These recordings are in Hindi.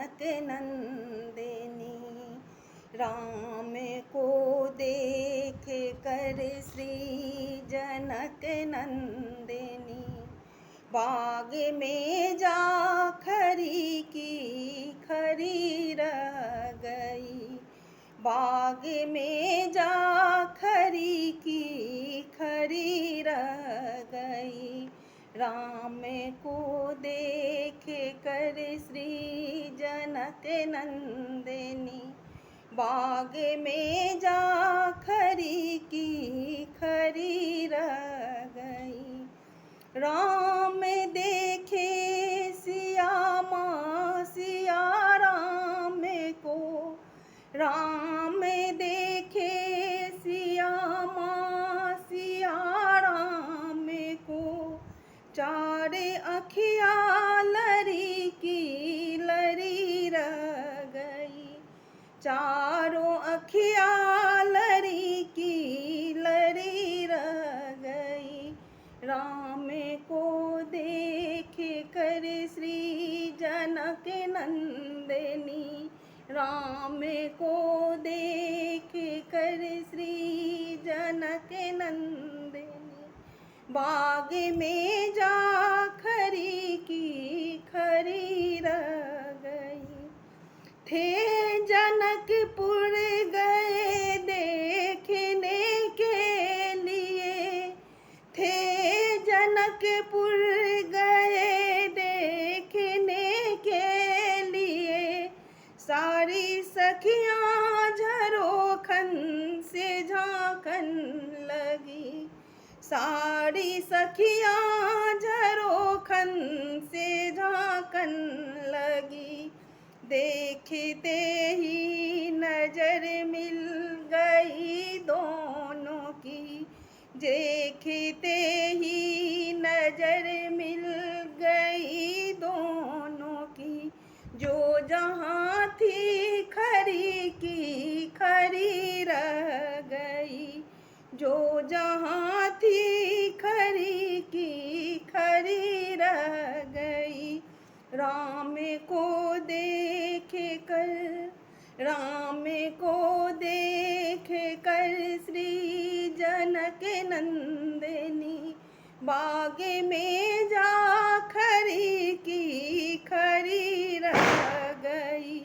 जनक नंदिनी। राम को देख कर श्री जनक नंदिनी, बाग में जा खरी की खरी रह गई। बाग में जा खरी की खरी रह गई। राम को देख कर श्री जनक नंदिनी, बाग में जा खरी की खरी रह गई। राम देखे सिया माँ सिया राम को, राम देखे सिया माँ सिया राम को, चार अखिया लरी की लरी रह गई। चारों अखिया लरी की लरी रह गई। राम को देख कर श्री जनक नंदिनी, राम को देख कर श्री जनक नंदिनी, बाग में जा खरी की खरी रह गई। थे जनकपुर गए देखने के लिए, थे जनकपुर गए देखने के लिए, सारी सखियाँ झरोखन से झांकन लगी। सारी सखियाँ झरोखन से झांकन लगी। देखते ही नजर मिल गई दोनों की, देखते ही नजर मिल गई दोनों की। जो जहाँ थी खरी की खरी रह गई। जो जहाँ थी खरी की खरी रह गई। राम को देख कर, राम को देख कर श्री जनक नंदिनी, बाग में जा खरी की खरी रह गई।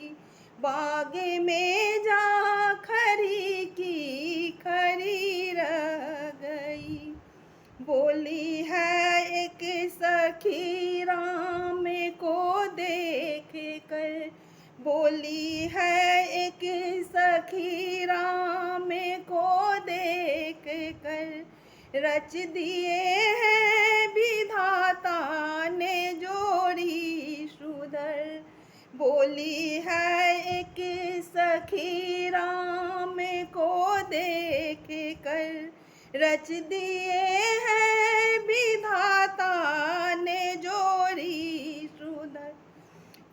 बाग में जा खरी की खरी रह गई। बोली है एक सखी राम को देख कर, बोली है एक सखी राम को देख कर, रच दिए हैं विधाता ने जोड़ी सुधर। बोली है एक सखी राम को देख कर, रच दिए हैं विधाता ने जोड़ी सुधर।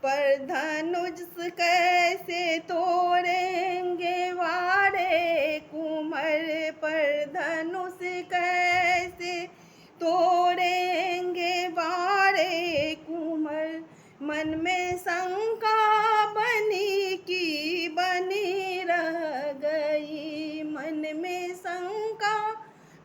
पर धनुष कैसे तोड़ेंगे वारे कुंवर, पर धनुष कैसे तोड़ेंगे वारे कुंवर। मन में शंका बनी की बनी रह गई। मन में शंका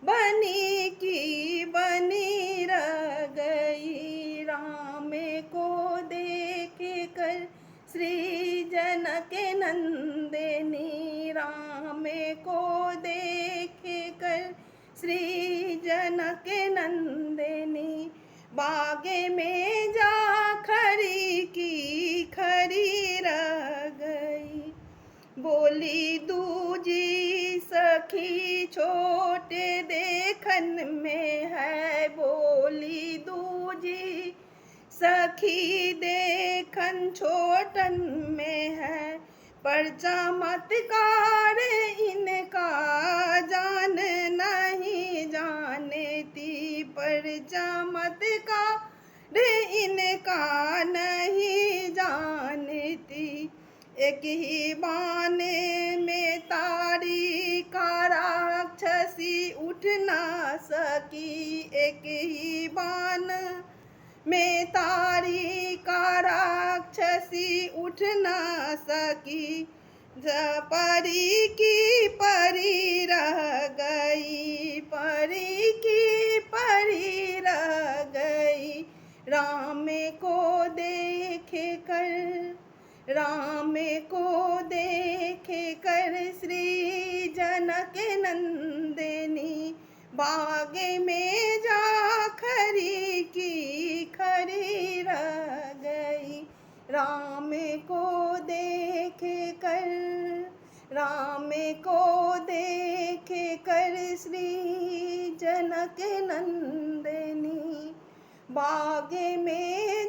बनी की बनी रह गई। राम को देख कर श्री जनक नंदिनी, राम को देख कर श्री जनक नंदिनी, बाग में जा खरी की खरी रह गई। बोली दूजी सखी छोटे देखन में है, बोली दूजी सखी देखन छोटन में है। पर चमत्कार इनका जान नहीं जानती, पर चमत्कार इनका नहीं जानती। एक ही बाने में तारी का राक्षसी उठ ना सकी, एक ही बान में तारी का राक्षसी उठ न सकी, परी की परी रह गई, परी की परी रह गई। राम को देखे कर, राम को देखे कर श्री जनक नंदिनी, बाग में जा खरी की खरी रह गई। राम को देखे कर, राम को देखे कर श्री जनक नंदिनी, बाग में